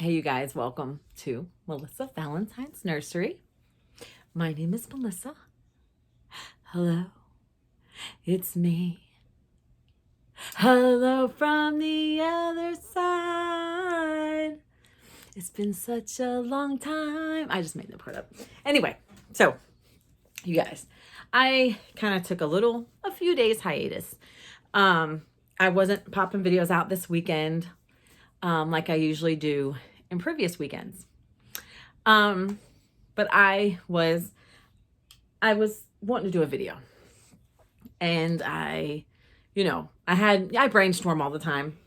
Hey, you guys, welcome to Melissa Valentine's Nursery. My name is Melissa. Hello, it's me. Hello from the other side. It's been such a long time. I just made that part up. Anyway, so you guys, I kind of took a few days hiatus. I wasn't popping videos out this weekend like I usually do in previous weekends. But I was wanting to do a video, and I brainstorm all the time,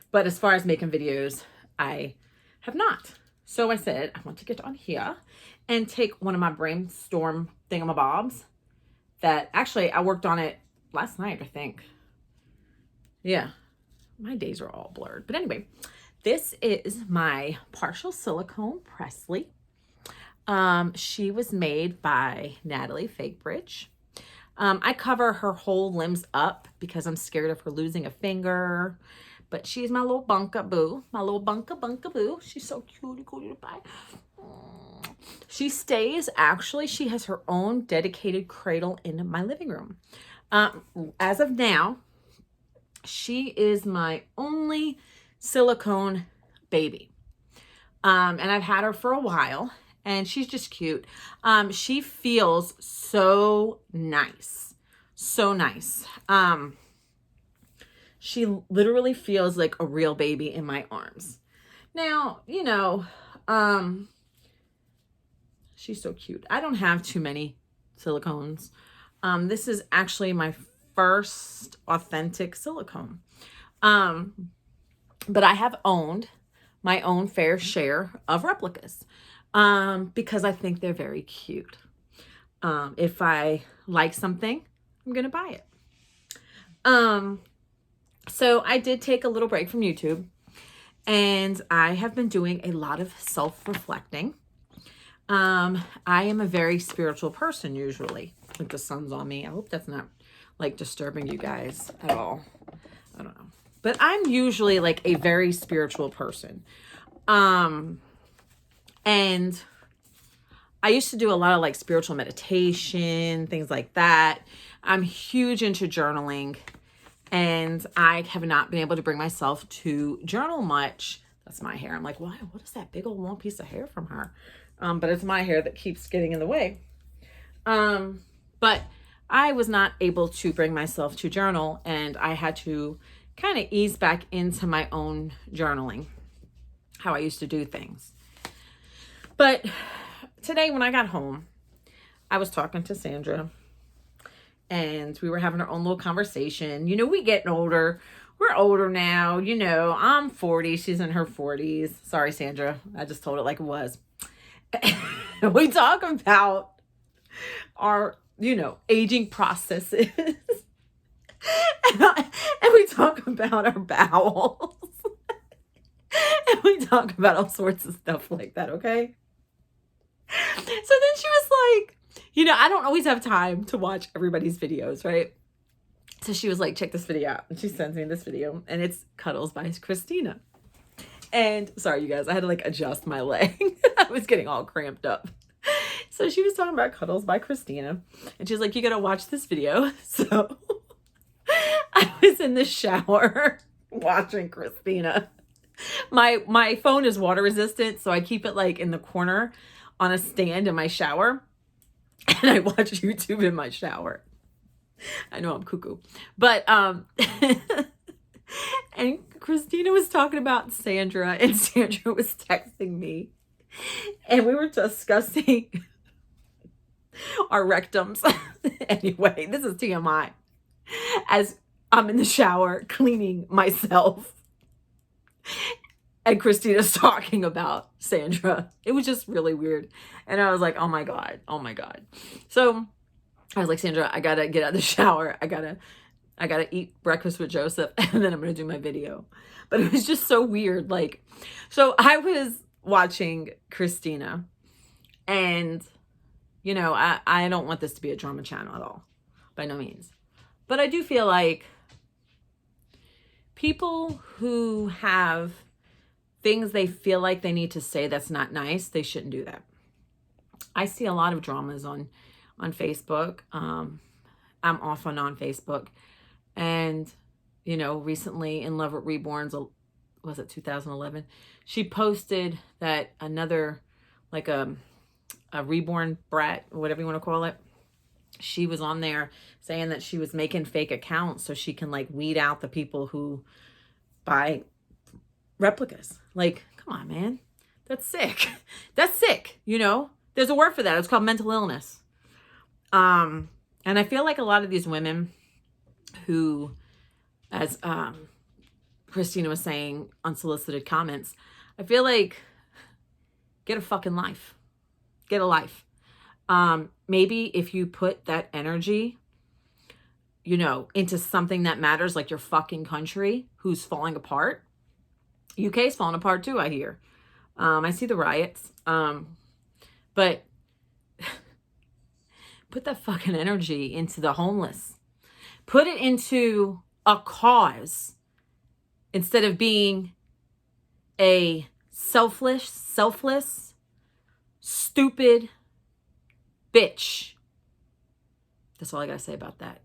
but as far as making videos, I have not. So I said, I want to get on here and take one of my brainstorm thingamabobs that actually I worked on it last night, I think. Yeah, my days are all blurred. But anyway, this is my partial silicone Presley. She was made by Natalie Fakebridge. I cover her whole limbs up because I'm scared of her losing a finger. But she's my little bunka-boo. My little bunka-boo. She's so cute. She stays, actually, she has her own dedicated cradle in my living room. As of now, she is my only silicone baby. And I've had her for a while, and she's just cute. She feels so nice. So nice. She literally feels like a real baby in my arms. Now, she's so cute. I don't have too many silicones. This is actually my first authentic silicone. But I have owned my own fair share of replicas because I think they're very cute. If I like something, I'm going to buy it. So I did take a little break from YouTube, and I have been doing a lot of self-reflecting. I am a very spiritual person usually. Like the sun's on me. I hope that's not like disturbing you guys at all. I don't know. But I'm usually like a very spiritual person. And I used to do a lot of like spiritual meditation, things like that. I'm huge into journaling, and I have not been able to bring myself to journal much. That's my hair. I'm like, why? What is that big old long piece of hair from her? But it's my hair that keeps getting in the way. But I was not able to bring myself to journal, and I had to kind of ease back into my own journaling, how I used to do things. But today when I got home, I was talking to Sandra, and we were having our own little conversation. We getting older. We're older now. I'm 40. She's in her 40s. Sorry, Sandra. I just told it like it was. We talk about our, aging processes. and we talk about our bowels. And we talk about all sorts of stuff like that, okay? So then she was like, I don't always have time to watch everybody's videos, right? So she was like, check this video out. And she sends me this video, and it's Cuddles by Christina. And sorry, you guys, I had to like adjust my leg. I was getting all cramped up. So she was talking about Cuddles by Christina, and she's like, you gotta watch this video. So I was in the shower watching Christina. My phone is water resistant, so I keep it like in the corner on a stand in my shower, and I watch YouTube in my shower. I know I'm cuckoo, but and Christina was talking about Sandra, and Sandra was texting me, and we were discussing our rectums. Anyway, this is TMI. As I'm in the shower cleaning myself, and Christina's talking about Sandra. It was just really weird. And I was like, oh my God. So I was like, Sandra, I gotta get out of the shower. I gotta eat breakfast with Joseph, and then I'm gonna do my video. But it was just so weird. So I was watching Christina, and I don't want this to be a drama channel at all, by no means. But I do feel like people who have things they feel like they need to say that's not nice, they shouldn't do that. I see a lot of dramas on Facebook. I'm often on Facebook. And, you know, recently in Love with Reborns, was it 2011? She posted that another, like a reborn brat, whatever you want to call it. She was on there saying that she was making fake accounts so she can like weed out the people who buy replicas. Like, come on, man. That's sick. That's sick. You know, there's a word for that. It's called mental illness. And I feel like a lot of these women who, as Christina was saying, unsolicited comments, I feel like, get a fucking life. Get a life. Maybe if you put that energy, you know, into something that matters, like your fucking country who's falling apart. UK's falling apart too, I hear. I see the riots. But put that fucking energy into the homeless. Put it into a cause instead of being a selfless, stupid bitch. That's all I gotta say about that.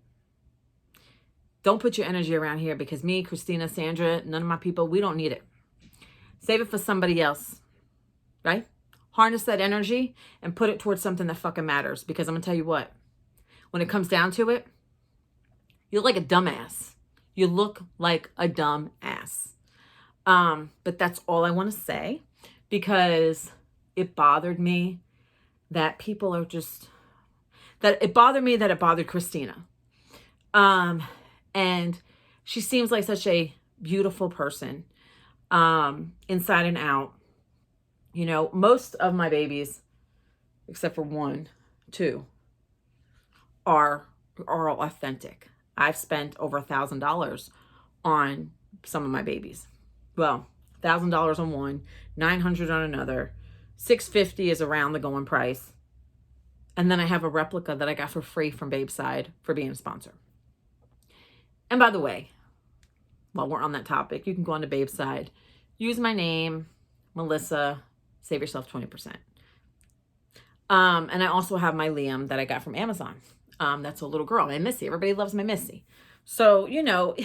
Don't put your energy around here, because me, Christina, Sandra, none of my people, we don't need it. Save it for somebody else, right? Harness that energy and put it towards something that fucking matters. Because I'm gonna tell you what, when it comes down to it, you look like a dumbass. You look like a dumb ass. But that's all I want to say, because it bothered me that people are just, that it bothered me that it bothered Christina. And she seems like such a beautiful person, inside and out. You know, most of my babies, except for 1, 2, are all authentic. I've spent over $1,000 on some of my babies. Well, $1,000 on one, $900 on another, $650 is around the going price. And then I have a replica that I got for free from Babeside for being a sponsor. And by the way, while we're on that topic, you can go on to Babeside, use my name, Melissa, save yourself 20%. And I also have my Liam that I got from Amazon. That's a little girl, my Missy. Everybody loves my Missy. So, you know,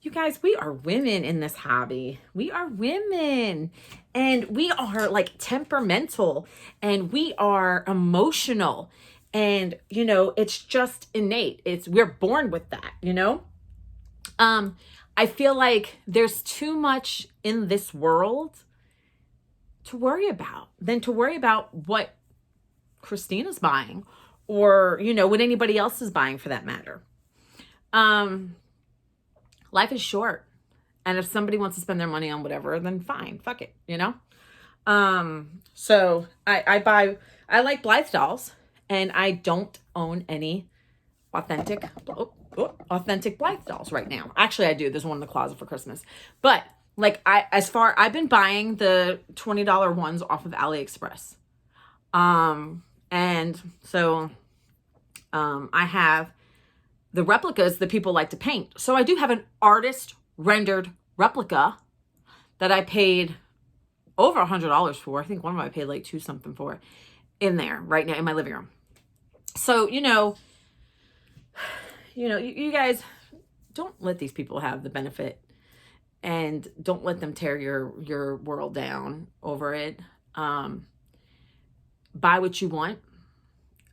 you guys, we are women in this hobby. We are women, and we are like temperamental, and we are emotional, and, you know, it's just innate. We're born with that, you know? I feel like there's too much in this world to worry about than to worry about what Christina's buying, or, you know, what anybody else is buying for that matter. Life is short. And if somebody wants to spend their money on whatever, then fine, fuck it, you know? So I like Blythe dolls, and I don't own any authentic Blythe dolls right now. Actually, I do. There's one in the closet for Christmas. But like I've been buying the $20 ones off of AliExpress. And so I have the replicas that people like to paint. So I do have an artist rendered replica that I paid over $100 for. I think one of them I paid like $2 something for, in there right now in my living room. So, you know, you guys don't let these people have the benefit, and don't let them tear your world down over it. Buy what you want.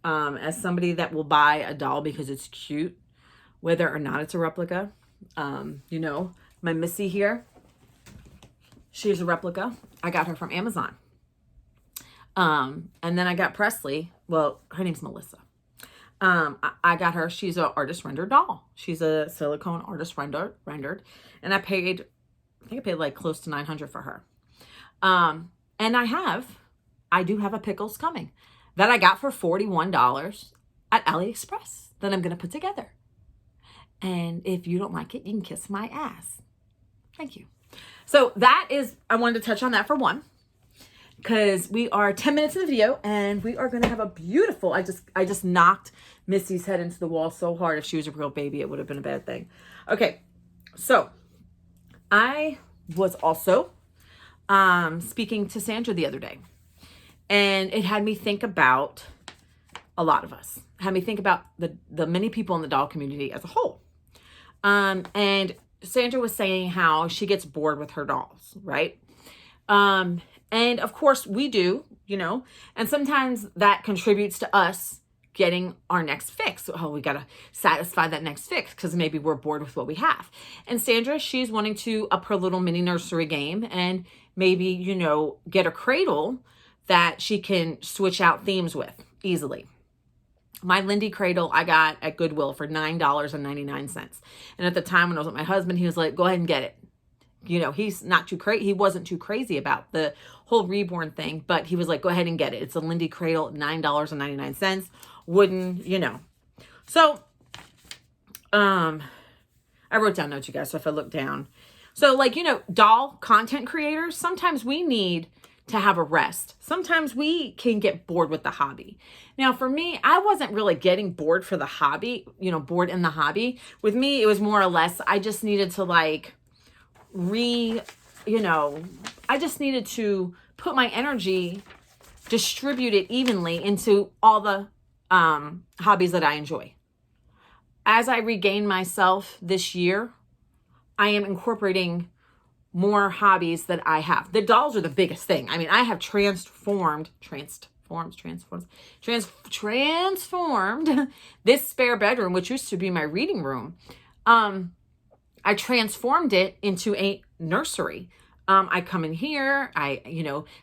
As somebody that will buy a doll because it's cute, whether or not it's a replica. You know, my Missy here, she's a replica. I got her from Amazon. And then I got Presley. Well, her name's Melissa. I got her. She's an artist rendered doll. She's a silicone artist rendered. And I think I paid like close to $900 for her. And I do have a Pickles coming that I got for $41 at AliExpress that I'm going to put together. And if you don't like it, you can kiss my ass. Thank you. So that is, I wanted to touch on that for one, because we are 10 minutes in the video, and we are going to have a beautiful, I just knocked Missy's head into the wall so hard. If she was a real baby, it would have been a bad thing. Okay. So I was also speaking to Sandra the other day, and it had me think about a lot of us. It had me think about the many people in the doll community as a whole. And Sandra was saying how she gets bored with her dolls, right? And of course we do, and sometimes that contributes to us getting our next fix. Oh, we got to satisfy that next fix because maybe we're bored with what we have. And Sandra, she's wanting to up her little mini nursery game and maybe, get a cradle that she can switch out themes with easily. My Lindy cradle I got at Goodwill for $9.99. And at the time when I was with my husband, he was like, go ahead and get it. He's not too crazy. He wasn't too crazy about the whole reborn thing, but he was like, go ahead and get it. It's a Lindy cradle, $9.99, wooden, So, I wrote down notes, you guys. So if I look down, so doll content creators, sometimes we need to have a rest. Sometimes we can get bored with the hobby. Now, for me, I wasn't really getting bored for the hobby, bored in the hobby. With me, it was more or less, I just needed to I just needed to put my energy, distribute it evenly into all the hobbies that I enjoy. As I regain myself this year, I am incorporating more hobbies that I have. The dolls are the biggest thing. I mean, I have transformed this spare bedroom, which used to be my reading room. I transformed it into a nursery. I come in here,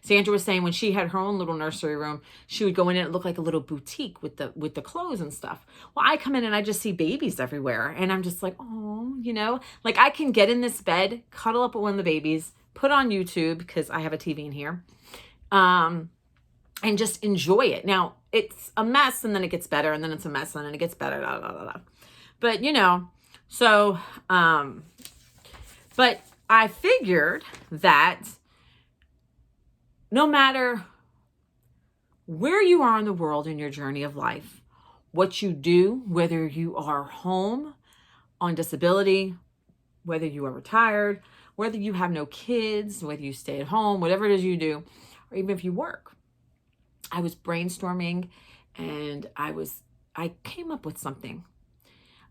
Sandra was saying when she had her own little nursery room, she would go in and it looked like a little boutique with the clothes and stuff. Well, I come in and I just see babies everywhere. And I'm just like, oh, I can get in this bed, cuddle up with one of the babies, put on YouTube because I have a TV in here, and just enjoy it. Now, it's a mess and then it gets better and then it's a mess and then it gets better. Blah, blah, blah, blah. But, so, but I figured that no matter where you are in the world in your journey of life, what you do, whether you are home on disability, whether you are retired, whether you have no kids, whether you stay at home, whatever it is you do, or even if you work. I was brainstorming and I came up with something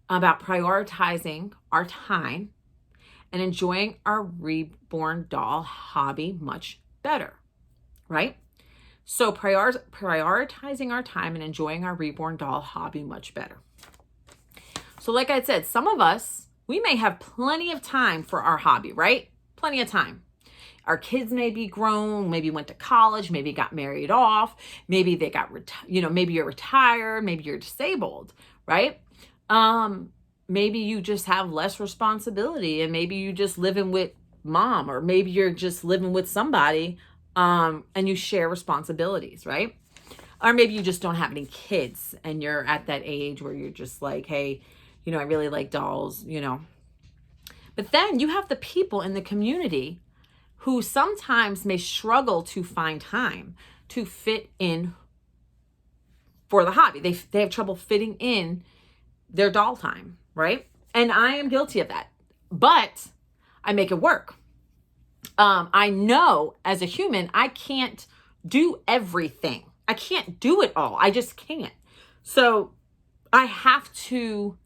about prioritizing our time and enjoying our reborn doll hobby much better, right? So prioritizing our time and enjoying our reborn doll hobby much better. So like I said, some of us, we may have plenty of time for our hobby, right? Plenty of time. Our kids may be grown, maybe went to college, maybe got married off, maybe they got, maybe you're retired, maybe you're disabled, right? Maybe you just have less responsibility and maybe you just living with mom, or maybe you're just living with somebody, and you share responsibilities, right? Or maybe you just don't have any kids and you're at that age where you're just like, hey, I really like dolls, But then you have the people in the community who sometimes may struggle to find time to fit in for the hobby. They have trouble fitting in their doll time, right? And I am guilty of that, but I make it work. I know as a human, I can't do everything. I can't do it all. I just can't. So I have to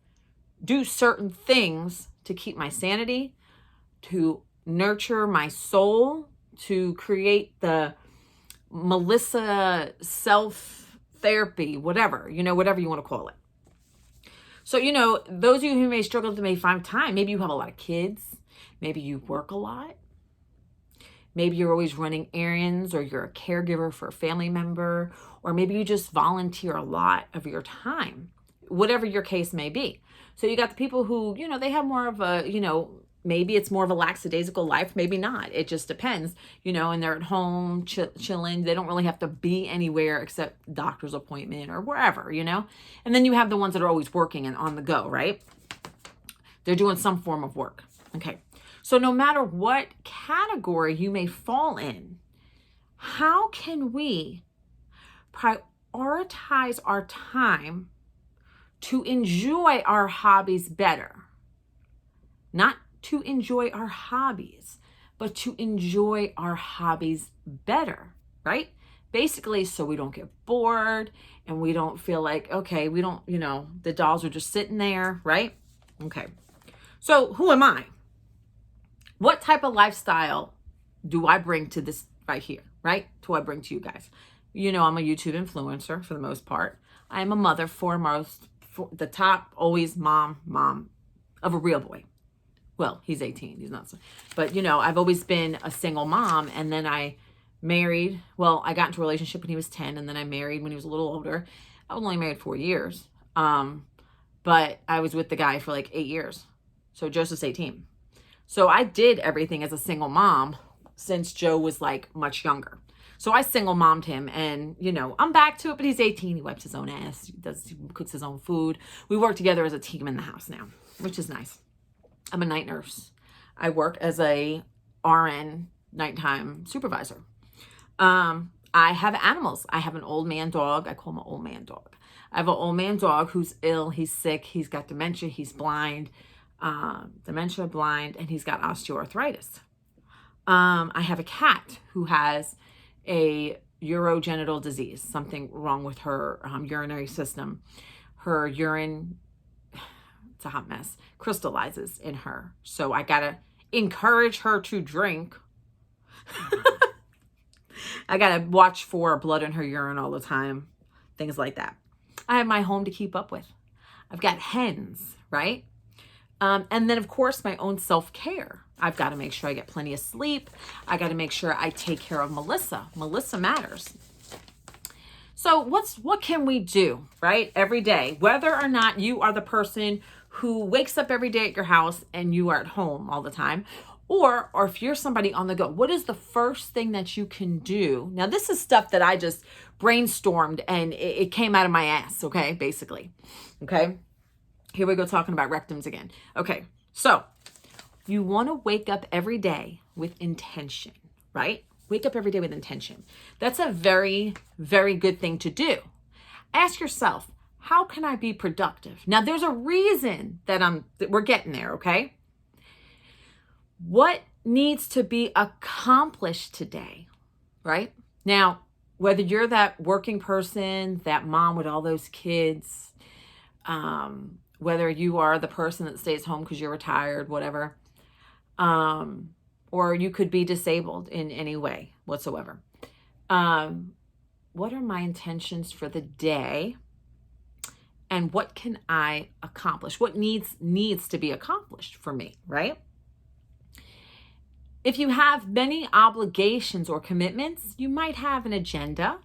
do certain things to keep my sanity, to nurture my soul, to create the Melissa self-therapy, whatever, whatever you want to call it. So, those of you who may struggle to may find time, maybe you have a lot of kids, maybe you work a lot, maybe you're always running errands, or you're a caregiver for a family member, or maybe you just volunteer a lot of your time, whatever your case may be. So you got the people who, they have more of a, maybe it's more of a lackadaisical life, maybe not. It just depends, and they're at home chilling. They don't really have to be anywhere except doctor's appointment or wherever, And then you have the ones that are always working and on the go, right? They're doing some form of work. Okay. So no matter what category you may fall in, how can we prioritize our time to enjoy our hobbies better? Not to enjoy our hobbies, but to enjoy our hobbies better, right? Basically, so we don't get bored and we don't feel like, okay, we don't, the dolls are just sitting there, right? Okay. So who am I? What type of lifestyle do I bring to this right here, right? Do I bring to you guys? I'm a YouTube influencer for the most part. I am a mother foremost, for the top, always mom of a real boy. Well, he's 18. He's not. But, I've always been a single mom. And then I married. Well, I got into a relationship when he was 10. And then I married when he was a little older. I was only married 4 years. But I was with the guy for like 8 years. So Joseph's 18. So I did everything as a single mom since Joe was like much younger. So I single mommed him, and I'm back to it, but he's 18. He wipes his own ass. He cooks his own food. We work together as a team in the house now, which is nice. I'm a night nurse. I work as a RN nighttime supervisor. I have animals. I have an old man dog. I call him an old man dog. I have an old man dog who's ill. He's sick. He's got dementia. He's blind. Dementia, blind, and he's got osteoarthritis. I have a cat who has a urogenital disease, something wrong with her urinary system. Her urine, it's a hot mess, crystallizes in her. So I gotta encourage her to drink. I gotta watch for blood in her urine all the time, things like that. I have my home to keep up with. I've got hens, right? And then, of course, my own self-care. I've got to make sure I get plenty of sleep. I got to make sure I take care of Melissa. Melissa matters. So what can we do, right? Every day, whether or not you are the person who wakes up every day at your house and you are at home all the time, or if you're somebody on the go, what is the first thing that you can do? Now, this is stuff that I just brainstormed and it came out of my ass, okay, basically, okay? Here we go talking about rectums again. Okay, so you want to wake up every day with intention, right? Wake up every day with intention. That's a very, very good thing to do. Ask yourself, how can I be productive? Now, there's a reason that we're getting there, okay? What needs to be accomplished today, right? Now, whether you're that working person, that mom with all those kids, whether you are the person that stays home because you're retired, whatever, or you could be disabled in any way whatsoever. What are my intentions for the day? And what can I accomplish? What needs to be accomplished for me, right? If you have many obligations or commitments, you might have an agenda.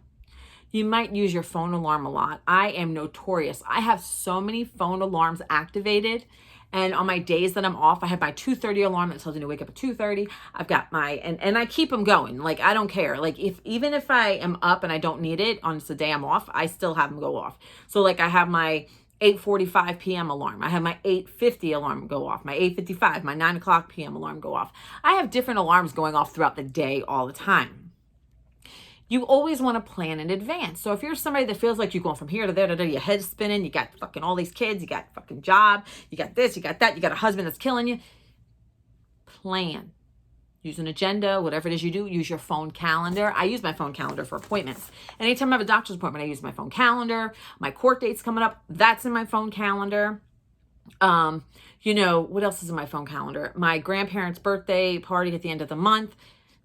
You might use your phone alarm a lot. I am notorious. I have so many phone alarms activated. And on my days that I'm off, I have my 2:30 alarm that tells me to wake up at 2:30. I've got my, and I keep them going. Like, I don't care. Like, even if I am up and I don't need it on the day I'm off, I still have them go off. So like, I have my 8:45 p.m. alarm. I have my 8:50 alarm go off, my 8:55, my 9 o'clock p.m. alarm go off. I have different alarms going off throughout the day all the time. You always want to plan in advance. So if you're somebody that feels like you're going from here to there, your head's spinning, you got fucking all these kids, you got fucking job, you got this, you got that, you got a husband that's killing you, plan. Use an agenda, whatever it is you do, use your phone calendar. I use my phone calendar for appointments. Anytime I have a doctor's appointment, I use my phone calendar. My court date's coming up, that's in my phone calendar. What else is in my phone calendar? My grandparents' birthday party at the end of the month,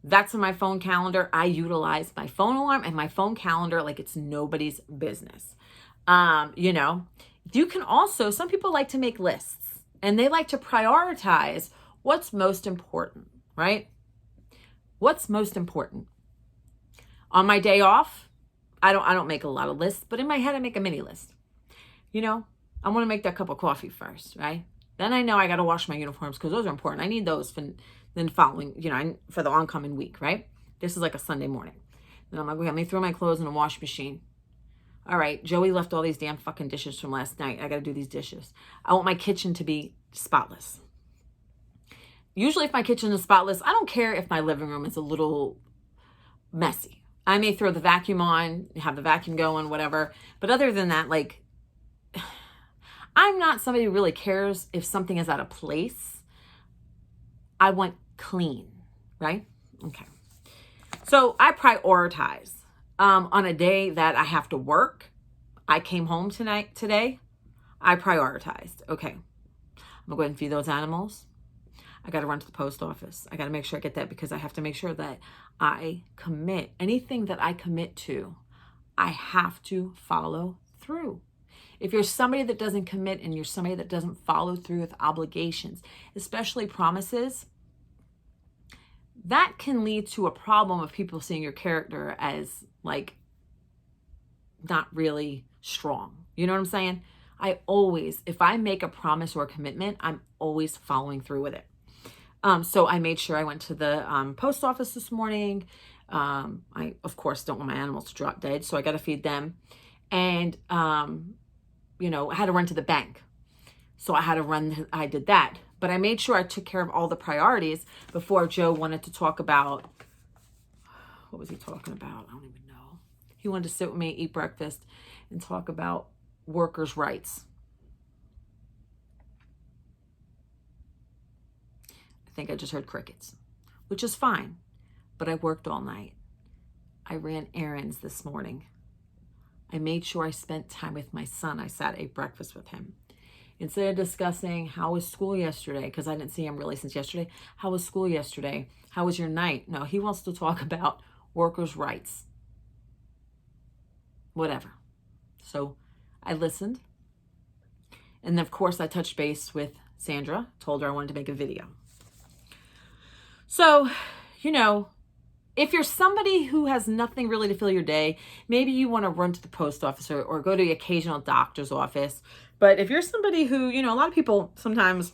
that's in my phone calendar. I utilize my phone alarm and my phone calendar like it's nobody's business. You can also, some people like to make lists and they like to prioritize what's most important. Right? What's most important? On my day off, I don't make a lot of lists, but in my head, I make a mini list. I want to make that cup of coffee first, right? Then I know I got to wash my uniforms because those are important. I need those for the following, for the oncoming week, right? This is like a Sunday morning. Then I'm like, okay, let me throw my clothes in the wash machine. All right, Joey left all these damn fucking dishes from last night. I got to do these dishes. I want my kitchen to be spotless. Usually if my kitchen is spotless, I don't care if my living room is a little messy. I may throw the vacuum on, have the vacuum going, whatever. But other than that, like, I'm not somebody who really cares if something is out of place. I want clean. right? Okay. So I prioritize. On a day that I have to work, I came home today, I prioritized. Okay, I'm gonna go ahead and feed those animals. I got to run to the post office. I got to make sure I get that because I have to make sure that I commit. Anything that I commit to, I have to follow through. If you're somebody that doesn't commit and you're somebody that doesn't follow through with obligations, especially promises, that can lead to a problem of people seeing your character as like not really strong. You know what I'm saying? I always, if I make a promise or a commitment, I'm always following through with it. So I made sure I went to the post office this morning. I, of course, don't want my animals to drop dead, so I got to feed them. And, you know, I had to run to the bank. So I did that. But I made sure I took care of all the priorities before Joe wanted to talk about, what was he talking about? I don't even know. He wanted to sit with me, eat breakfast, and talk about workers' rights. I think I just heard crickets, which is fine, but I worked all night. I ran errands this morning. I made sure I spent time with my son. I sat, ate breakfast with him. Instead of discussing how was school yesterday, because I didn't see him really since yesterday. How was school yesterday? How was your night? No, he wants to talk about workers' rights. Whatever. So I listened. And of course I touched base with Sandra, told her I wanted to make a video. So, you know, if you're somebody who has nothing really to fill your day, maybe you want to run to the post office or go to the occasional doctor's office. But if you're somebody who, you know, a lot of people sometimes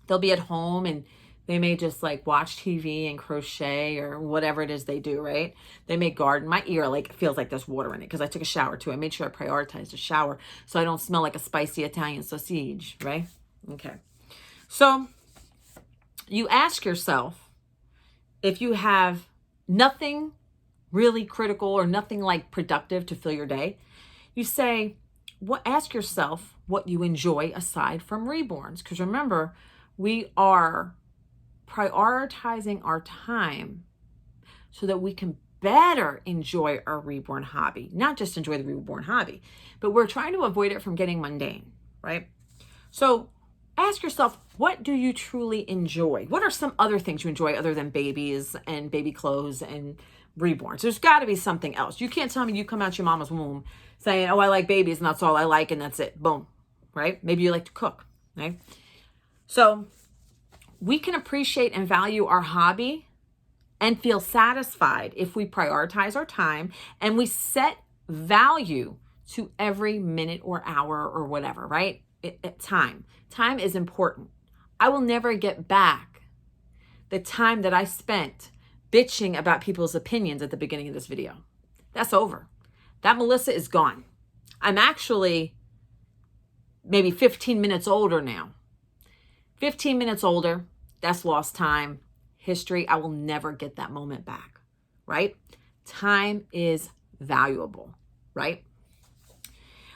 they'll be at home and they may just like watch TV and crochet or whatever it is they do, right? They may garden. My ear like feels like there's water in it because I took a shower too. I made sure I prioritized a shower so I don't smell like a spicy Italian sausage, right? Okay. So you ask yourself, if you have nothing really critical or nothing like productive to fill your day, you say, ask yourself what you enjoy aside from reborns. Because remember, we are prioritizing our time so that we can better enjoy our reborn hobby. Not just enjoy the reborn hobby, but we're trying to avoid it from getting mundane, right? So ask yourself, what do you truly enjoy? What are some other things you enjoy other than babies and baby clothes and reborns? There's got to be something else. You can't tell me you come out your mama's womb saying, oh, I like babies and that's all I like and that's it. Boom, right? Maybe you like to cook, right? So we can appreciate and value our hobby and feel satisfied if we prioritize our time and we set value to every minute or hour or whatever, right? Time is important. I will never get back the time that I spent bitching about people's opinions at the beginning of this video. That's over. That Melissa is gone. I'm actually maybe 15 minutes older now. 15 minutes older, that's lost time. History, I will never get that moment back, right? Time is valuable, right?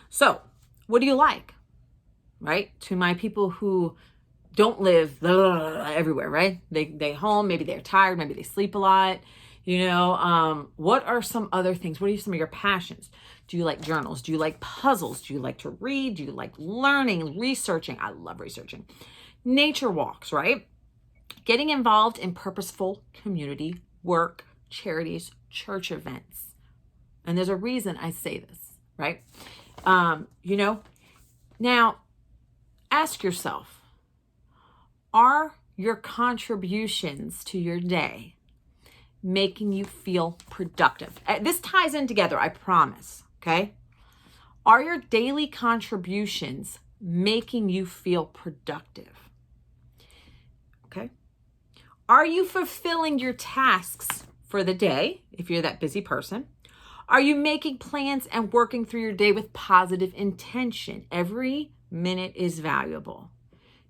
So, what do you like? Right? To my people who don't live everywhere, right? They home, maybe they're tired, maybe they sleep a lot. You know, what are some other things? What are some of your passions? Do you like journals? Do you like puzzles? Do you like to read? Do you like learning, researching? I love researching. Nature walks, right? Getting involved in purposeful community work, charities, church events. And there's a reason I say this, right? You know, now ask yourself, are your contributions to your day making you feel productive? This ties in together, I promise, okay? Are your daily contributions making you feel productive? Okay? Are you fulfilling your tasks for the day, if you're that busy person? Are you making plans and working through your day with positive intention? Every minute is valuable.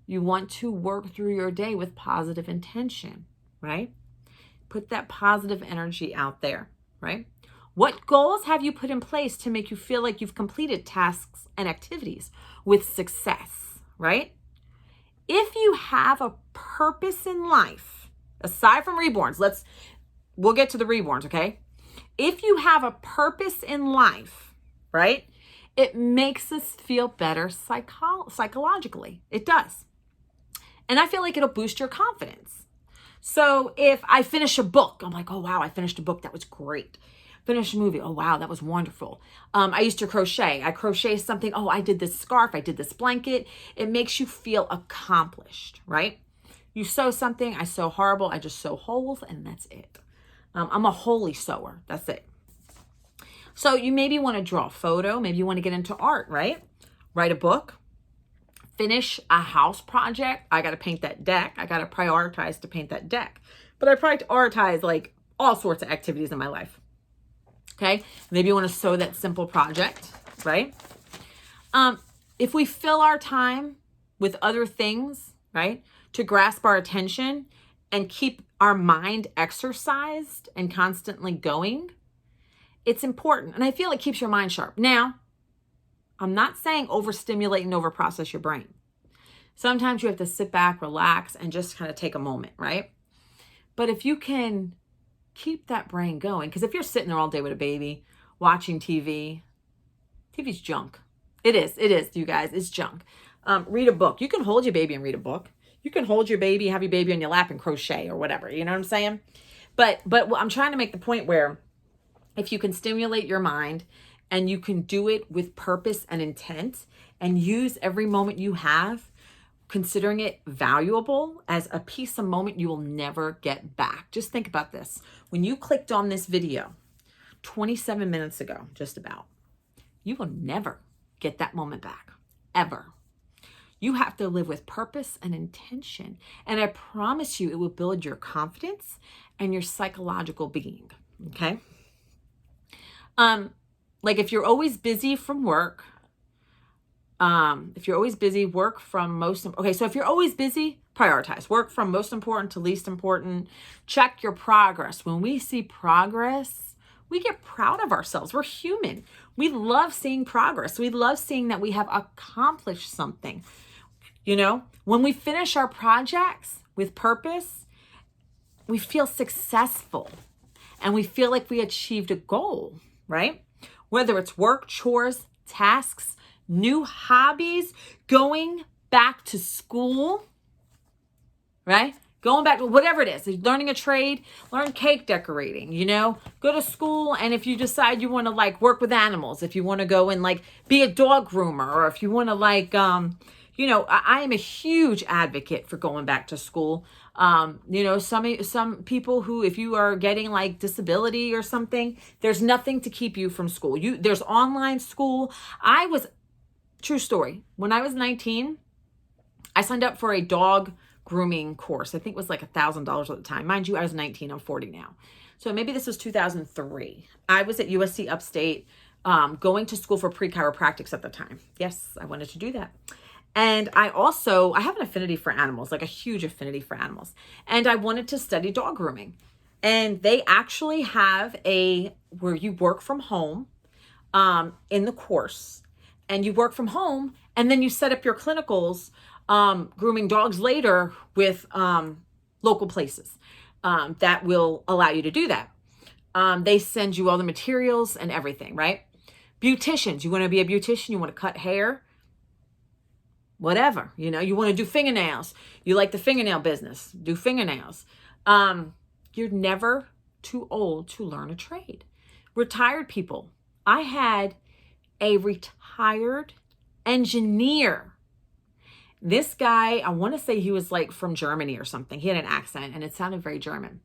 You want to work through your day with positive intention, right? Put that positive energy out there, right? What goals have you put in place to make you feel like you've completed tasks and activities with success, right? If you have a purpose in life, aside from reborns, we'll get to the reborns, okay? If you have a purpose in life, right? It makes us feel better psychologically. It does. And I feel like it'll boost your confidence. So if I finish a book, I'm like, oh, wow, I finished a book. That was great. Finish a movie. Oh, wow, that was wonderful. I used to crochet. I crochet something. Oh, I did this scarf. I did this blanket. It makes you feel accomplished, right? You sew something. I sew horrible. I just sew holes and that's it. I'm a holy sewer. That's it. So you maybe want to draw a photo. Maybe you want to get into art, right? Write a book. Finish a house project. I got to paint that deck. I got to prioritize to paint that deck. But I prioritize like all sorts of activities in my life. Okay. Maybe you want to sew that simple project, right? If we fill our time with other things, right, to grasp our attention and keep our mind exercised and constantly going, it's important. And I feel it keeps your mind sharp. Now, I'm not saying overstimulate and overprocess your brain. Sometimes you have to sit back, relax, and just kind of take a moment, right? But if you can keep that brain going, because if you're sitting there all day with a baby, watching TV, TV's junk. It is, you guys, it's junk. Read a book. You can hold your baby and read a book. You can hold your baby, have your baby on your lap and crochet or whatever, you know what I'm saying? But I'm trying to make the point where if you can stimulate your mind and you can do it with purpose and intent and use every moment you have, considering it valuable as a piece of moment you will never get back. Just think about this. When you clicked on this video 27 minutes ago, just about, you will never get that moment back, ever. You have to live with purpose and intention. And I promise you, it will build your confidence and your psychological being, okay? Like if you're always busy from work, if you're always busy, work from most, okay, so if you're always busy, prioritize. Work from most important to least important. Check your progress. When we see progress, we get proud of ourselves. We're human. We love seeing progress. We love seeing that we have accomplished something. You know, when we finish our projects with purpose, we feel successful and we feel like we achieved a goal, right? Whether it's work, chores, tasks, new hobbies, going back to school, right? Going back to whatever it is, learning a trade, learn cake decorating, you know, go to school. And if you decide you want to like work with animals, if you want to go and like be a dog groomer, or if you want to like, you know, I am a huge advocate for going back to school. You know, some people who, if you are getting like disability or something, there's nothing to keep you from school. There's online school. True story. When I was 19, I signed up for a dog grooming course. I think it was like $1,000 at the time. Mind you, I was 19, I'm 40 now. So maybe this was 2003. I was at USC Upstate, going to school for pre-chiropractics at the time. Yes, I wanted to do that. And I have an affinity for animals, like a huge affinity for animals. And I wanted to study dog grooming. And they actually have where you work from home, in the course. And you work from home, and then you set up your clinicals, grooming dogs later with local places that will allow you to do that. They send you all the materials and everything, right? Beauticians, you want to be a beautician, you want to cut hair, whatever, you know, you want to do fingernails, you like the fingernail business, do fingernails. You're never too old to learn a trade. Retired people. I had a retired engineer. This guy, I want to say he was like from Germany or something. He had an accent and it sounded very German.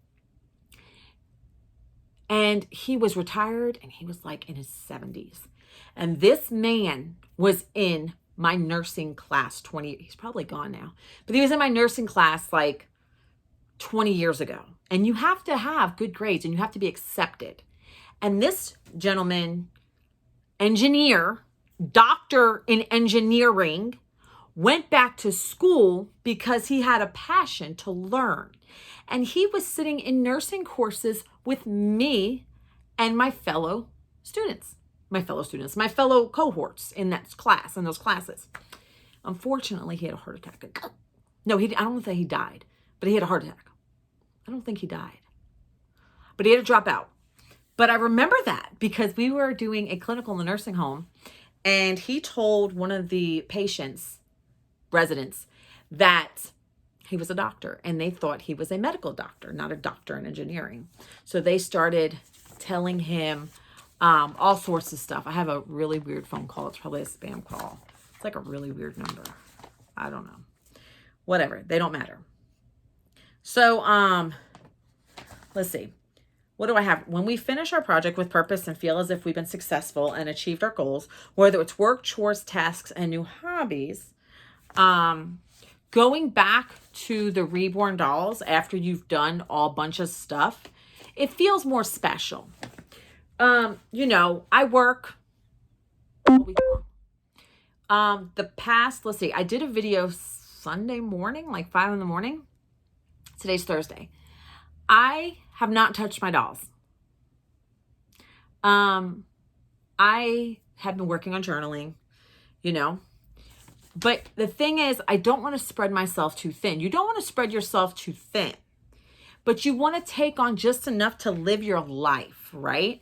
And he was retired and he was like in his 70s. And this man was in my nursing class he's probably gone now, but he was in my nursing class like 20 years ago. And you have to have good grades and you have to be accepted. And this gentleman, engineer, doctor in engineering, went back to school because he had a passion to learn. And he was sitting in nursing courses with me and my fellow cohorts in that class, in those classes. Unfortunately, he had a heart attack. No, I don't think he died, but he had a heart attack. I don't think he died, but he had to drop out. But I remember that because we were doing a clinical in the nursing home, and he told one of the residents, that he was a doctor, and they thought he was a medical doctor, not a doctor in engineering. So they started telling him all sorts of stuff. I have a really weird phone call. It's probably a spam call. It's like a really weird number. I don't know. Whatever. They don't matter. So, let's see. What do I have? When we finish our project with purpose and feel as if we've been successful and achieved our goals, whether it's work, chores, tasks, and new hobbies, going back to the reborn dolls after you've done a bunch of stuff, it feels more special. You know, I work all week long. Let's see, I did a video Sunday morning, like 5 in the morning. Today's Thursday. I have not touched my dolls. I have been working on journaling, you know, but the thing is, I don't want to spread myself too thin. You don't want to spread yourself too thin, but you want to take on just enough to live your life, right?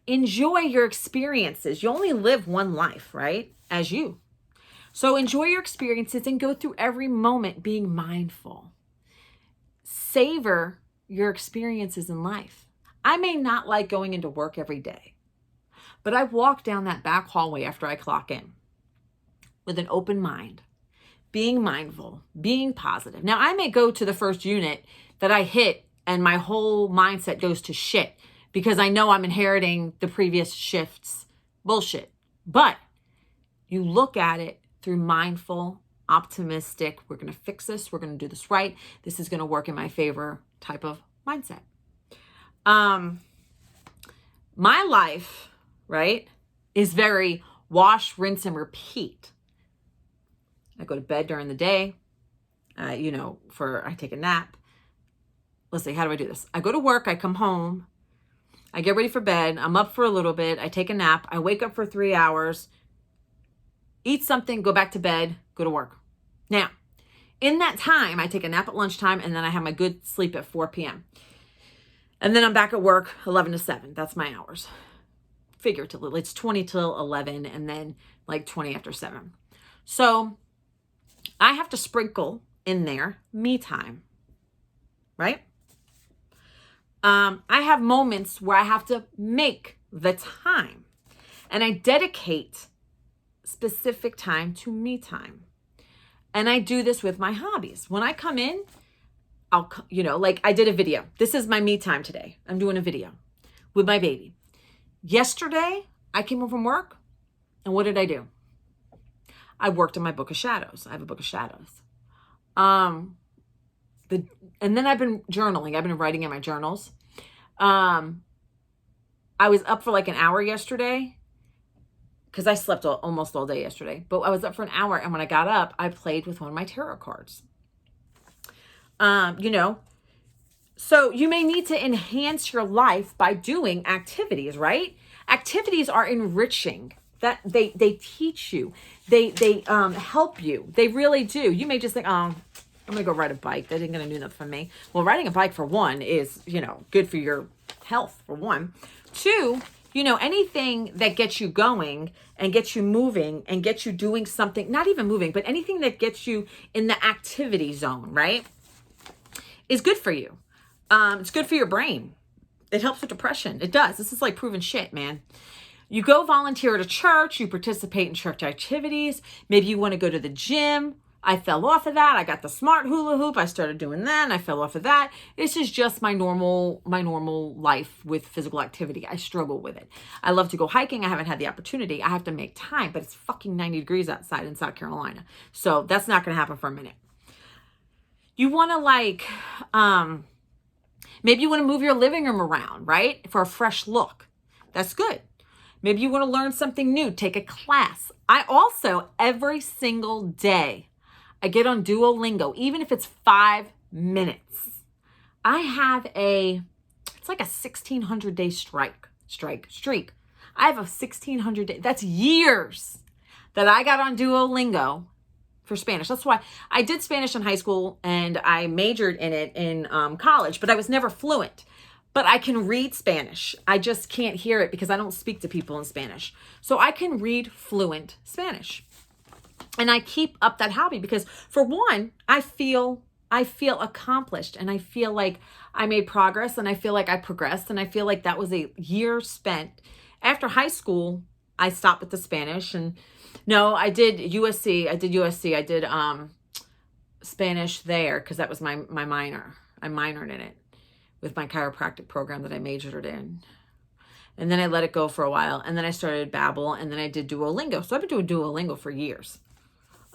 Enjoy your experiences. You only live one life, right? As you. So enjoy your experiences and go through every moment being mindful. Savor your experiences in life. I may not like going into work every day, but I walk down that back hallway after I clock in with an open mind, being mindful, being positive. Now, I may go to the first unit that I hit and my whole mindset goes to shit because I know I'm inheriting the previous shift's bullshit. But you look at it through mindful, optimistic, we're going to fix this, we're going to do this right, this is going to work in my favor type of mindset. My life, right, is very wash, rinse, and repeat. I go to bed during the day, I take a nap. Let's see, how do I do this? I go to work, I come home, I get ready for bed, I'm up for a little bit, I take a nap, I wake up for 3 hours, eat something, go back to bed, go to work. Now, in that time, I take a nap at lunchtime, and then I have my good sleep at 4 p.m. And then I'm back at work 11 to 7. That's my hours. Figuratively, it's 20 till 11, and then like 20 after 7. So I have to sprinkle in there me time, right? I have moments where I have to make the time, and I dedicate specific time to me time. And I do this with my hobbies. When I come in, like I did a video. This is my me time today. I'm doing a video with my baby. Yesterday, I came home from work, and what did I do? I worked on my book of shadows. I have a book of shadows. And then I've been journaling. I've been writing in my journals. I was up for like an hour yesterday because I slept almost all day yesterday. But I was up for an hour, and when I got up, I played with one of my tarot cards. So you may need to enhance your life by doing activities, right? Activities are enriching. That they teach you. They help you. They really do. You may just think, I'm going to go ride a bike. That ain't going to do nothing for me. Well, riding a bike, for one, is, good for your health, for one. Two, anything that gets you going and gets you moving and gets you doing something, not even moving, but anything that gets you in the activity zone, right, is good for you. It's good for your brain. It helps with depression. It does. This is like proven shit, man. You go volunteer at a church. You participate in church activities. Maybe you want to go to the gym. I fell off of that. I got the smart hula hoop. I started doing that, and I fell off of that. This is just my normal life with physical activity. I struggle with it. I love to go hiking. I haven't had the opportunity. I have to make time, but it's fucking 90 degrees outside in South Carolina. So that's not going to happen for a minute. You want to maybe you want to move your living room around, right? For a fresh look. That's good. Maybe you want to learn something new, take a class. I also, every single day, I get on Duolingo, even if it's 5 minutes. I have it's like a 1,600-day streak. I have a 1,600-day, that's years that I got on Duolingo for Spanish. That's why I did Spanish in high school and I majored in it in college, but I was never fluent. But I can read Spanish. I just can't hear it because I don't speak to people in Spanish. So I can read fluent Spanish. And I keep up that hobby because, for one, I feel accomplished, and I feel like I made progress, and I feel like I progressed, and I feel like that was a year spent. After high school, I stopped with the Spanish, and no, I did USC. I did Spanish there because that was my minor. I minored in it with my chiropractic program that I majored in. And then I let it go for a while, and then I started Babbel, and then I did Duolingo. So I've been doing Duolingo for years.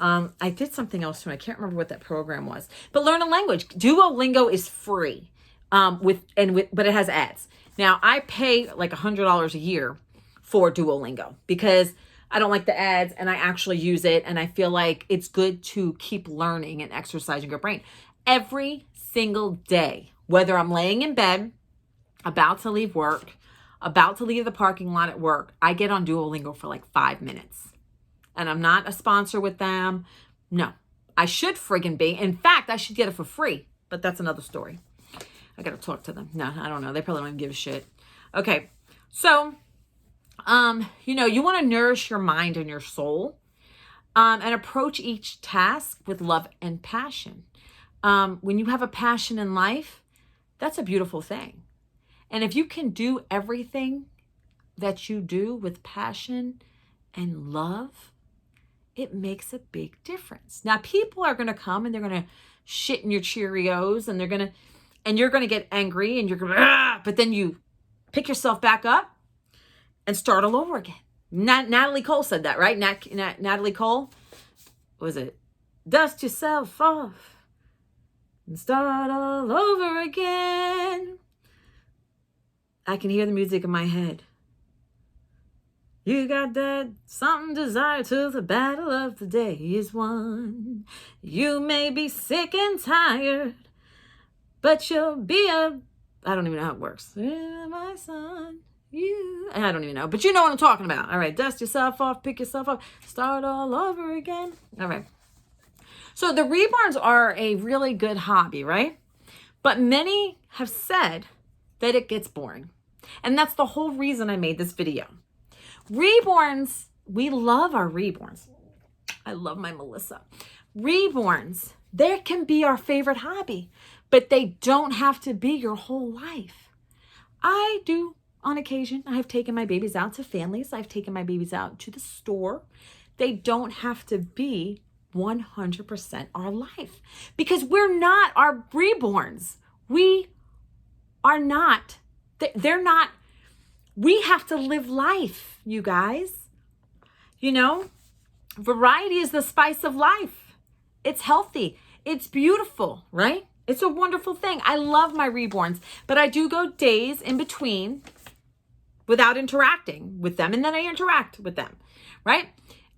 I did something else too. I can't remember what that program was. But learn a language. Duolingo is free, but it has ads. Now I pay like $100 a year for Duolingo because I don't like the ads, and I actually use it, and I feel like it's good to keep learning and exercising your brain every single day. Whether I'm laying in bed, about to leave work, about to leave the parking lot at work, I get on Duolingo for like 5 minutes. And I'm not a sponsor with them. No, I should friggin' be. In fact, I should get it for free, but that's another story. I got to talk to them. No, I don't know. They probably don't even give a shit. Okay. So, you want to nourish your mind and your soul, and approach each task with love and passion. When you have a passion in life, that's a beautiful thing. And if you can do everything that you do with passion and love, it makes a big difference. Now, people are going to come and they're going to shit in your Cheerios, and you're going to get angry, and you're going to, but then you pick yourself back up and start all over again. Natalie Cole said that, right? Natalie Cole, what was it? Dust yourself off and start all over again. I can hear the music in my head. You got that something desire till the battle of the day is won. You may be sick and tired, but you'll be I don't even know how it works. My son, I don't even know, but you know what I'm talking about. All right, dust yourself off, pick yourself up, start all over again. All right. So the reborns are a really good hobby, right? But many have said that it gets boring. And that's the whole reason I made this video. Reborns, we love our reborns. I love my Melissa. Reborns, they can be our favorite hobby, but they don't have to be your whole life. I do on occasion. I have taken my babies out to families. I've taken my babies out to the store. They don't have to be 100% our life, because we're not our reborns. We are not, they're not, we have to live life, you guys. Variety is the spice of life. It's healthy. It's beautiful, right? It's a wonderful thing. I love my reborns, but I do go days in between without interacting with them, and then I interact with them, right?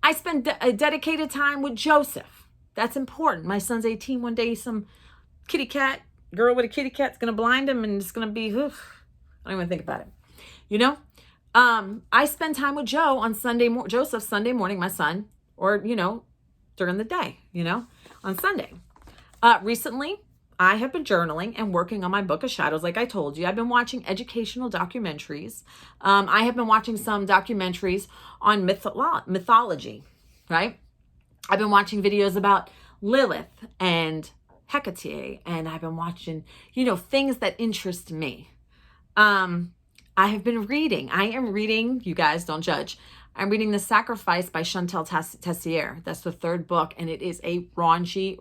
I spend a dedicated time with Joseph. That's important. My son's 18. One day, some kitty cat, girl with a kitty cat's going to blind him, and it's going to be, I don't even think about it. I spend time with Joe on Joseph Sunday morning, my son, or, during the day, on Sunday. Recently, I have been journaling and working on my book of shadows. Like I told you, I've been watching educational documentaries. I have been watching some documentaries on mythology, right? I've been watching videos about Lilith and Hecate, and I've been watching, things that interest me. I have been reading. I am reading, you guys don't judge. I'm reading The Sacrifice by Chantal Tessier. That's the third book, and it is a raunchy,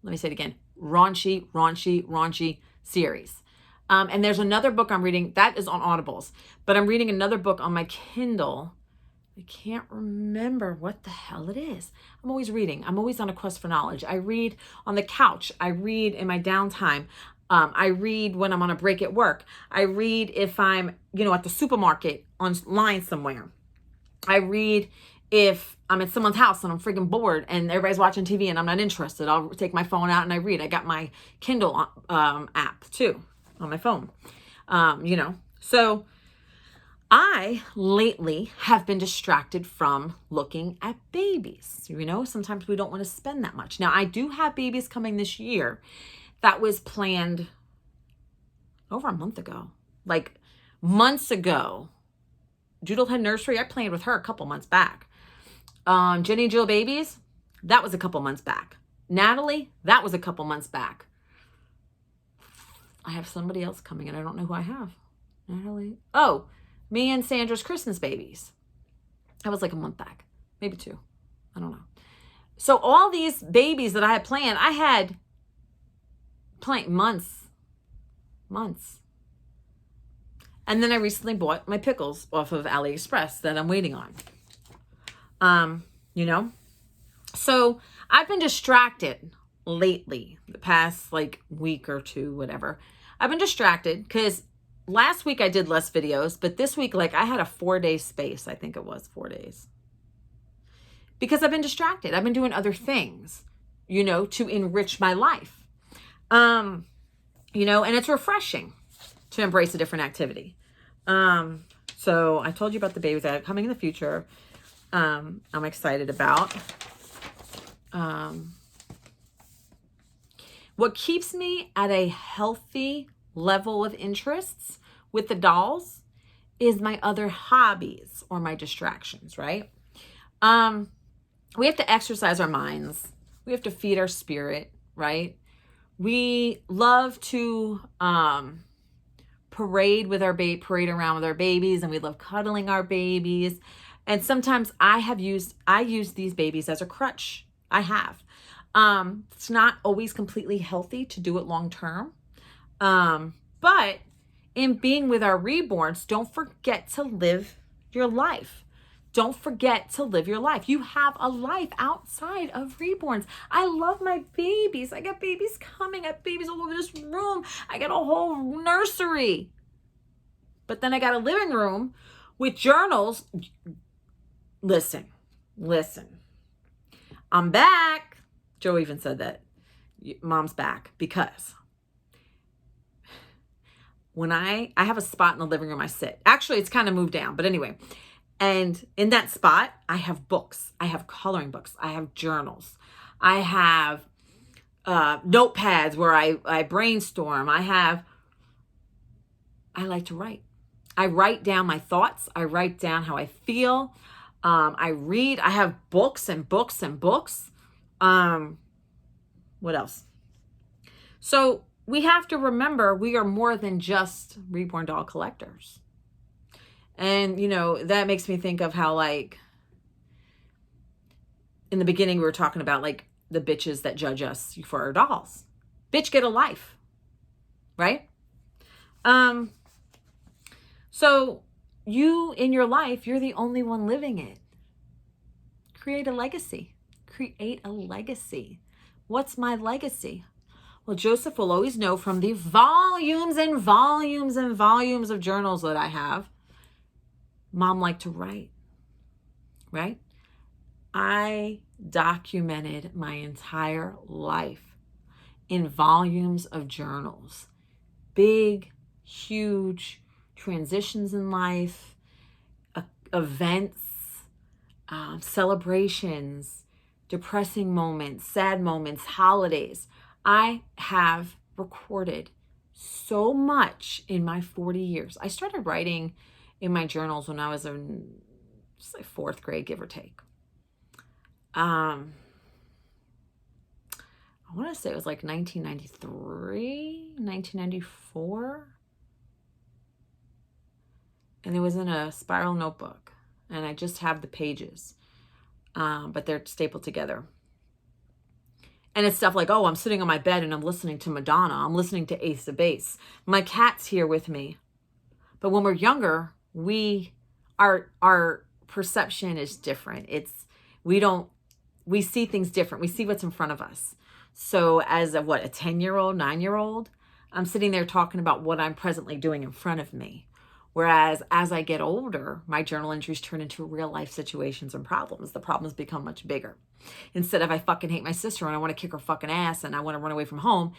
let me say it again, raunchy series. And there's another book I'm reading, that is on Audibles, but I'm reading another book on my Kindle. I can't remember what the hell it is. I'm always reading. I'm always on a quest for knowledge. I read on the couch. I read in my downtime. I read when I'm on a break at work. I read if I'm, at the supermarket online somewhere. I read if I'm at someone's house and I'm freaking bored and everybody's watching TV and I'm not interested. I'll take my phone out and I read. I got my Kindle app too on my phone. So I lately have been distracted from looking at babies. You know, sometimes we don't want to spend that much. Now, I do have babies coming this year. That was planned over a month ago, like months ago. Doodlehead Nursery, I planned with her a couple months back. Jenny and Jill babies, that was a couple months back. Natalie, that was a couple months back. I have somebody else coming and I don't know who I have. Natalie. Oh, me and Sandra's Christmas babies. That was like a month back, maybe 2. I don't know. So all these babies that I had planned, I had planned months. And then I recently bought my pickles off of AliExpress that I'm waiting on. You know? So I've been distracted lately, the past like week or 2, whatever. I've been distracted because last week I did less videos, but this week, like I had a 4-day space. I think it was 4 days. Because I've been distracted. I've been doing other things, you know, to enrich my life. You know, and it's refreshing to embrace a different activity. So I told you about the babies that are coming in the future. I'm excited about. What keeps me at a healthy level of interests with the dolls is my other hobbies or my distractions, right? We have to exercise our minds. We have to feed our spirit, right? We love to parade around with our babies, and we love cuddling our babies. And sometimes I use these babies as a crutch. I have. It's not always completely healthy to do it long term. But in being with our reborns, don't forget to live your life. Don't forget to live your life. You have a life outside of reborns. I love my babies. I got babies coming. I got babies all over this room. I got a whole nursery. But then I got a living room with journals. Listen. I'm back. Joe even said that. Mom's back because when I have a spot in the living room I sit. Actually, it's kind of moved down, but anyway. And in that spot, I have books. I have coloring books. I have journals. I have notepads where I brainstorm. I like to write. I write down my thoughts. I write down how I feel. I read. I have books and books and books. What else? So we have to remember we are more than just reborn doll collectors. And, you know, that makes me think of how, like, in the beginning, we were talking about, like, the bitches that judge us for our dolls. Bitch, get a life. Right? So you, in your life, you're the only one living it. Create a legacy. Create a legacy. What's my legacy? Well, Joseph will always know from the volumes and volumes and volumes of journals that I have. Mom liked to write, right? I documented my entire life in volumes of journals. Big, huge transitions in life, events, celebrations, depressing moments, sad moments, holidays. I have recorded so much in my 40 years. I started writing in my journals when I was in just like 4th grade, give or take. I want to say it was like 1993, 1994. And it was in a spiral notebook. And I just have the pages. But they're stapled together. And it's stuff like, oh, I'm sitting on my bed and I'm listening to Madonna. I'm listening to Ace of Base. My cat's here with me. But when we're younger, our perception is different. We see things different. We see what's in front of us. So as a 10-year-old, 9-year-old, I'm sitting there talking about what I'm presently doing in front of me. Whereas as I get older, my journal entries turn into real life situations and problems. The problems become much bigger. Instead of I fucking hate my sister and I want to kick her fucking ass and I want to run away from home,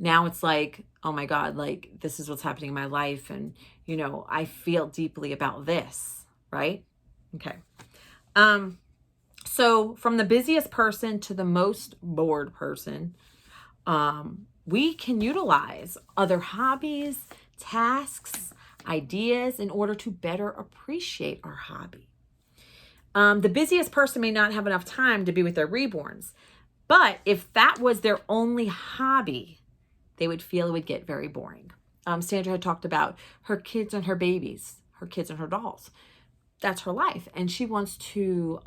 now it's like, oh my God, like this is what's happening in my life. And, you know, I feel deeply about this, right? Okay. So from the busiest person to the most bored person, we can utilize other hobbies, tasks, ideas in order to better appreciate our hobby. The busiest person may not have enough time to be with their reborns, but if that was their only hobby, they would feel it would get very boring. Sandra had talked about her kids and her babies, her kids and her dolls. That's her life. And she wants to,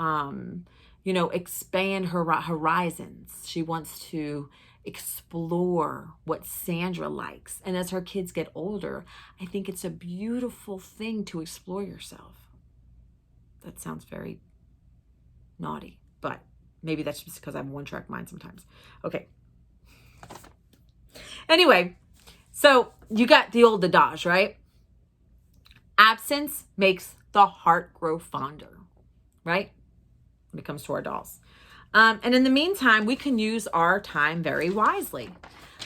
you know, expand her horizons. She wants to explore what Sandra likes. And as her kids get older, I think it's a beautiful thing to explore yourself. That sounds very naughty, but maybe that's just because I have a one-track mind sometimes. Okay. Anyway, so you got the old adage, right? Absence makes the heart grow fonder, right? When it comes to our dolls. And in the meantime, we can use our time very wisely.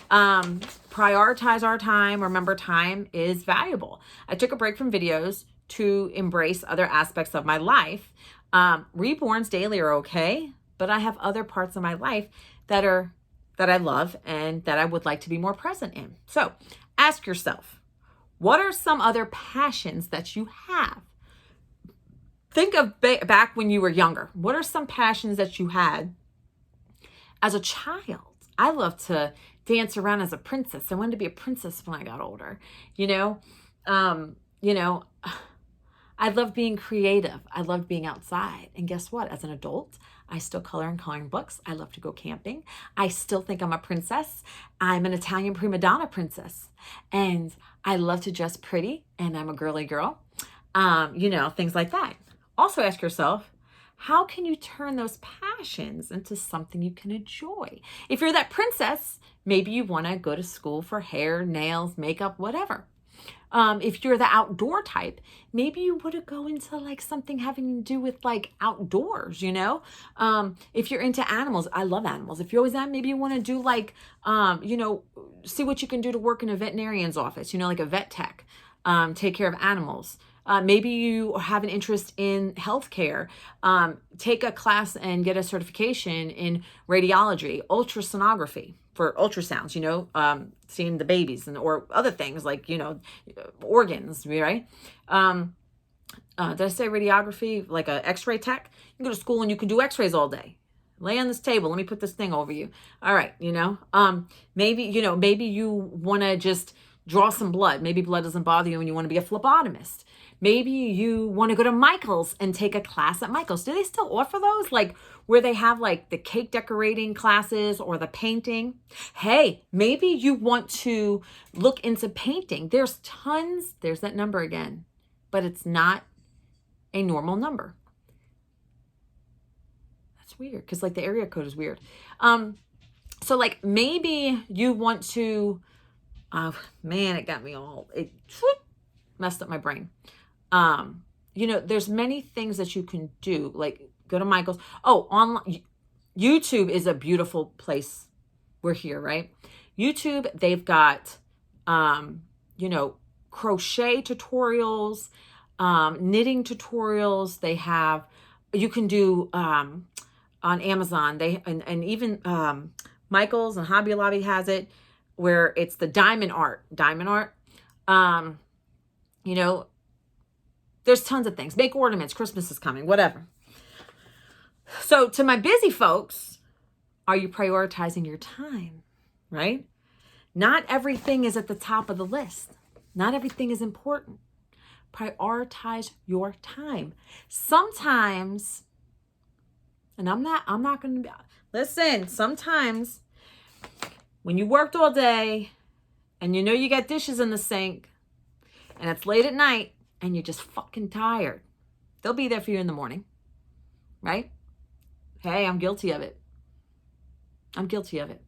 Prioritize our time. Remember, time is valuable. I took a break from videos to embrace other aspects of my life. Reborns daily are okay, but I have other parts of my life that I love and that I would like to be more present in. So ask yourself, what are some other passions that you have? Think of back when you were younger. What are some passions that you had as a child? I love to dance around as a princess. I wanted to be a princess when I got older. You know, I love being creative. I love being outside. And guess what? As an adult, I still color in coloring books. I love to go camping. I still think I'm a princess. I'm an Italian prima donna princess. And I love to dress pretty, and I'm a girly girl. You know, things like that. Also ask yourself, how can you turn those passions into something you can enjoy? If you're that princess, maybe you want to go to school for hair, nails, makeup, whatever. If you're the outdoor type, maybe you would go into like something having to do with like outdoors, you know? If you're into animals, I love animals. If you're always that, maybe you want to do like, you know, see what you can do to work in a veterinarian's office, you know, like a vet tech, take care of animals. Maybe you have an interest in healthcare. Take a class and get a certification in radiology, ultrasonography for ultrasounds, you know, seeing the babies and or other things like, you know, organs, right? Did I say radiography? Like a x-ray tech? You can go to school and you can do x-rays all day. Lay on this table. Let me put this thing over you. All right, you know, maybe you want to just draw some blood. Maybe blood doesn't bother you and you want to be a phlebotomist. Maybe you want to go to Michael's and take a class at Michael's. Do they still offer those? Like where they have like the cake decorating classes or the painting? Hey, maybe you want to look into painting. There's tons. There's that number again, but it's not a normal number. That's weird because like the area code is weird. So like maybe you want to, oh man, it got me all, it messed up my brain. You know, there's many things that you can do, like go to Michael's. Oh, online, YouTube is a beautiful place. We're here, right? YouTube, they've got, you know, crochet tutorials, knitting tutorials. They have, you can do, on Amazon, and even, Michael's and Hobby Lobby has it where it's the diamond art, you know, there's tons of things. Make ornaments. Christmas is coming. Whatever. So to my busy folks, are you prioritizing your time? Right? Not everything is at the top of the list. Not everything is important. Prioritize your time. Sometimes, and I'm not going to listen. Sometimes when you worked all day and you know you got dishes in the sink and it's late at night, and you're just fucking tired, they'll be there for you in the morning, right? Hey, I'm guilty of it. I'm guilty of it.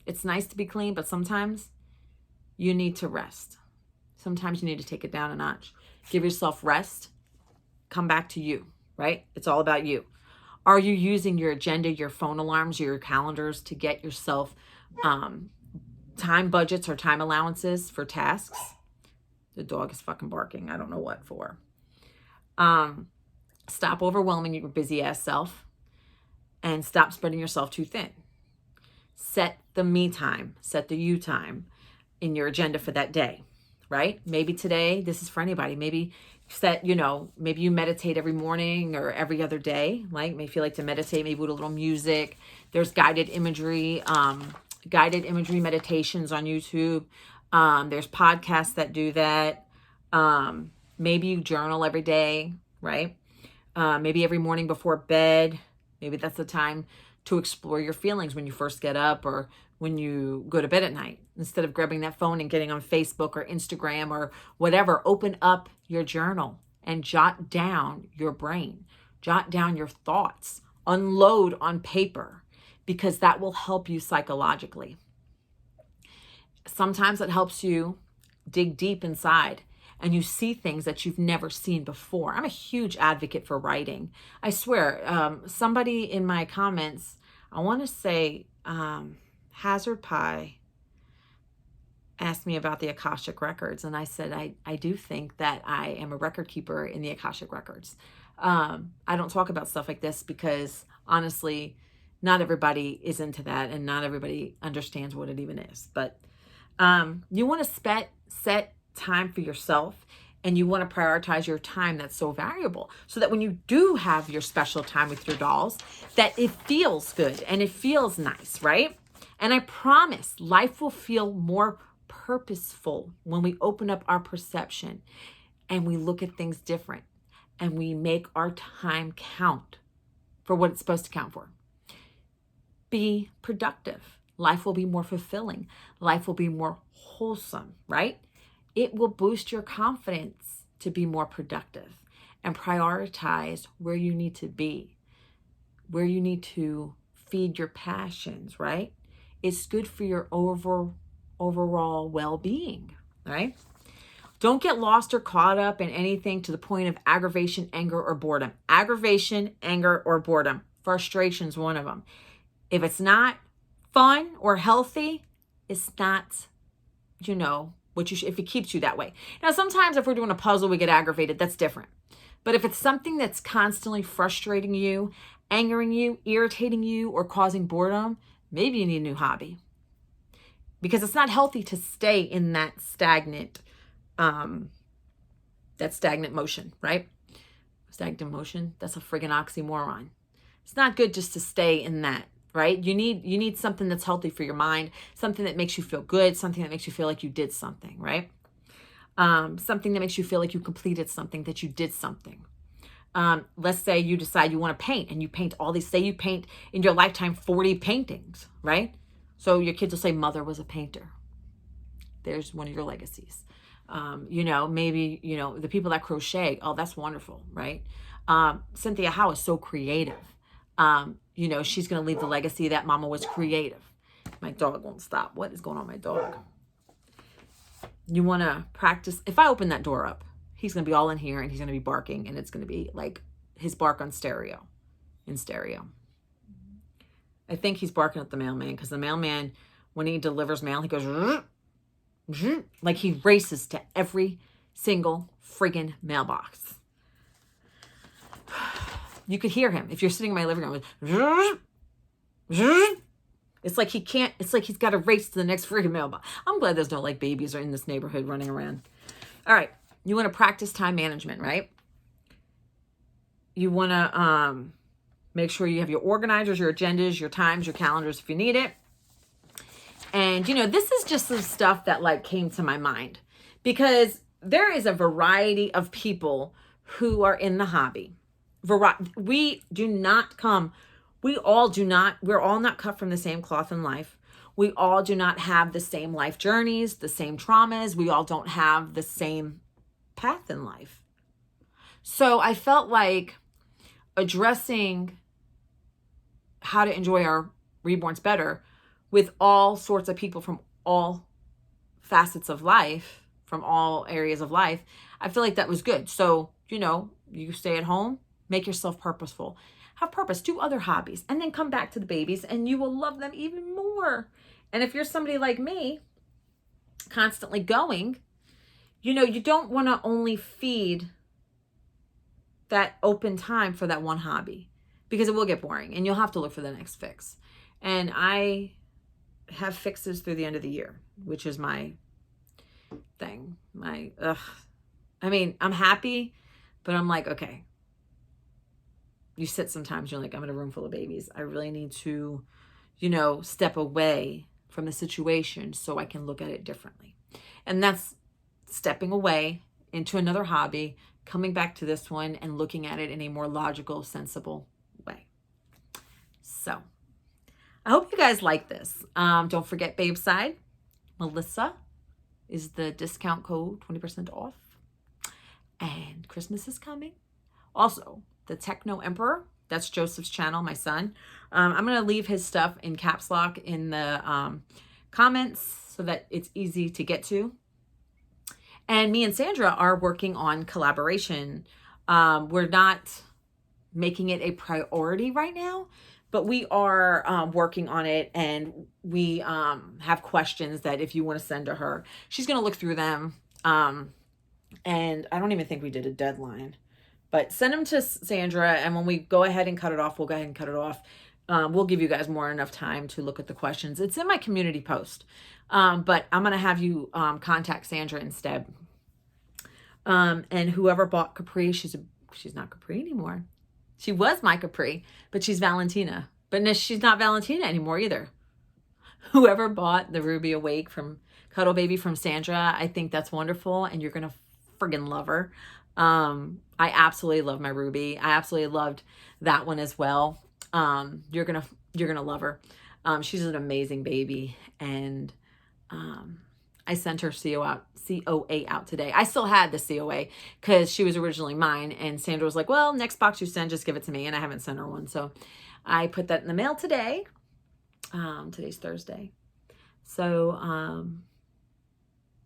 It's nice to be clean, but sometimes you need to rest. Sometimes you need to take it down a notch. Give yourself rest. Come back to you, right? It's all about you. Are you using your agenda, your phone alarms, your calendars to get yourself Time budgets or time allowances for tasks. The dog is fucking barking. I don't know what for. Stop overwhelming your busy ass self and stop spreading yourself too thin. Set the me time, set the you time in your agenda for that day, right? Maybe today, this is for anybody. Maybe set, maybe you meditate every morning or every other day. Like, maybe if you like to meditate, maybe with a little music. There's guided imagery meditations on YouTube. There's podcasts that do that. Maybe you journal every day, right? Maybe every morning before bed. Maybe that's the time to explore your feelings when you first get up or when you go to bed at night. Instead of grabbing that phone and getting on Facebook or Instagram or whatever, open up your journal and jot down your brain. Jot down your thoughts. Unload on paper, because that will help you psychologically. Sometimes it helps you dig deep inside and you see things that you've never seen before. I'm a huge advocate for writing. I swear, somebody in my comments, I want to say Hazard Pie, asked me about the Akashic Records. And I said, I do think that I am a record keeper in the Akashic Records. I don't talk about stuff like this because honestly, not everybody is into that and not everybody understands what it even is. But you want to set time for yourself, and you want to prioritize your time that's so valuable so that when you do have your special time with your dolls, that it feels good and it feels nice, right? And I promise life will feel more purposeful when we open up our perception and we look at things different and we make our time count for what it's supposed to count for. Be productive. Life will be more fulfilling. Life will be more wholesome, right? It will boost your confidence to be more productive and prioritize where you need to be, where you need to feed your passions, right? It's good for your overall well-being, right? Don't get lost or caught up in anything to the point of aggravation, anger, or boredom. Aggravation, anger, or boredom. Frustration is one of them. If it's fun or healthy, it's not, if it keeps you that way. Now, sometimes if we're doing a puzzle, we get aggravated. That's different. But if it's something that's constantly frustrating you, angering you, irritating you, or causing boredom, maybe you need a new hobby. Because it's not healthy to stay in that stagnant motion, right? Stagnant motion, that's a friggin' oxymoron. It's not good just to stay in that, right? You need something that's healthy for your mind, something that makes you feel good, something that makes you feel like you did something, right? Something that makes you feel like you completed something, that you did something. Let's say you decide you want to paint and you paint all these, say you paint in your lifetime 40 paintings, right? So your kids will say, Mother was a painter. There's one of your legacies. Maybe, the people that crochet, oh, that's wonderful, right? Cynthia Howe is so creative. She's going to leave the legacy that Mama was creative. My dog won't stop. What is going on with my dog? You want to practice. If I open that door up, he's going to be all in here and he's going to be barking, and it's going to be like his bark in stereo. I think he's barking at the mailman because the mailman, when he delivers mail, he goes, zzz, zzz, like he races to every single friggin' mailbox. You could hear him if you're sitting in my living room. Zzz, zzz. It's like he's got to race to the next friggin' mailbox. I'm glad there's no babies are in this neighborhood running around. All right. You want to practice time management, right? You want to make sure you have your organizers, your agendas, your times, your calendars if you need it. And, this is just some stuff that came to my mind because there is a variety of people who are in the hobby. We're all not cut from the same cloth in life. We all do not have the same life journeys, the same traumas. We all don't have the same path in life. So I felt like addressing how to enjoy our reborns better with all sorts of people from all facets of life, from all areas of life, I feel like that was good. So, you stay at home, make yourself purposeful, have purpose, do other hobbies, and then come back to the babies and you will love them even more. And if you're somebody like me, constantly going, you know, you don't want to only feed that open time for that one hobby, because it will get boring and you'll have to look for the next fix. And I have fixes through the end of the year, which is my thing. I mean, I'm happy, but I'm like, okay, you sit sometimes, you're like, I'm in a room full of babies. I really need to, you know, step away from the situation so I can look at it differently. And that's stepping away into another hobby, coming back to this one and looking at it in a more logical, sensible way. So I hope you guys like this. Don't forget Babeside. Melissa is the discount code, 20% off. And Christmas is coming. Also, the Techno Emperor, that's Joseph's channel, my son. I'm going to leave his stuff in caps lock in the comments so that it's easy to get to. And me and Sandra are working on collaboration. We're not making it a priority right now, but we are working on it, and we have questions that if you want to send to her, she's going to look through them. And I don't even think we did a deadline, but send them to Sandra. And when we go ahead and cut it off, we'll go ahead and cut it off. We'll give you guys enough time to look at the questions. It's in my community post. But I'm going to have you contact Sandra instead. And whoever bought Capri, she's not Capri anymore. She was my Capri, but she's Valentina. But no, she's not Valentina anymore either. Whoever bought the Ruby Awake from Cuddle Baby from Sandra, I think that's wonderful, and you're going to friggin' love her. I absolutely love my Ruby. I absolutely loved that one as well. You're going to love her. She's an amazing baby, and I sent her COA out today. I still had the COA because she was originally mine, and Sandra was like, well, next box you send, just give it to me. And I haven't sent her one. So I put that in the mail today. Today's Thursday. So I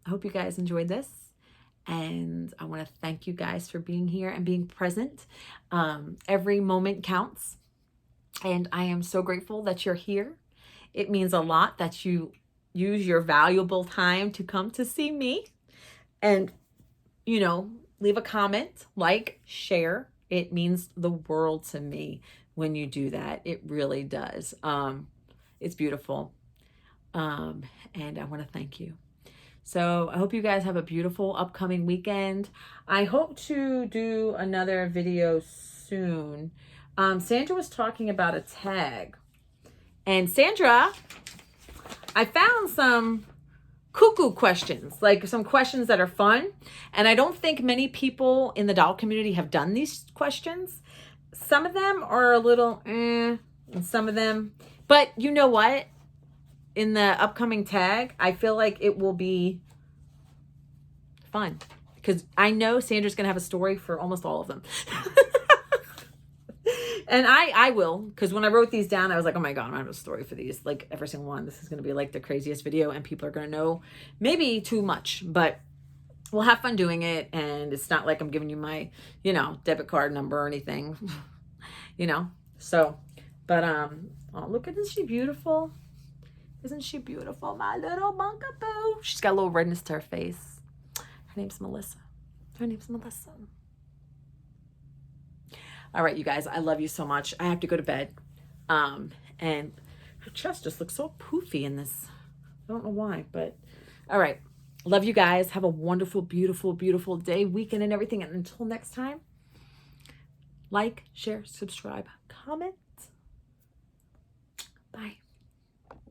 hope you guys enjoyed this. And I want to thank you guys for being here and being present. Every moment counts. And I am so grateful that you're here. It means a lot that you use your valuable time to come to see me. And, you know, leave a comment, like, share. It means the world to me when you do that. It really does. It's beautiful. And I want to thank you. So I hope you guys have a beautiful upcoming weekend. I hope to do another video soon. Sandra was talking about a tag. And Sandra, I found some cuckoo questions, like some questions that are fun. And I don't think many people in the doll community have done these questions. Some of them are a little and some of them, but you know what? In the upcoming tag, I feel like it will be fun because I know Sandra's going to have a story for almost all of them. And I will, because when I wrote these down, I was like, oh my God, I'm going to have a story for these. Like every single one. This is going to be like the craziest video, and people are going to know maybe too much, but we'll have fun doing it. And it's not like I'm giving you my, you know, debit card number or anything, you know? So, but, oh, look at this. She beautiful. Isn't she beautiful? My little bunkaboo. She's got a little redness to her face. Her name's Melissa. Her name's Melissa. All right, you guys, I love you so much. I have to go to bed. And her chest just looks so poofy in this. I don't know why, but all right. Love you guys. Have a wonderful, beautiful, beautiful day, weekend, and everything. And until next time, like, share, subscribe, comment. Bye.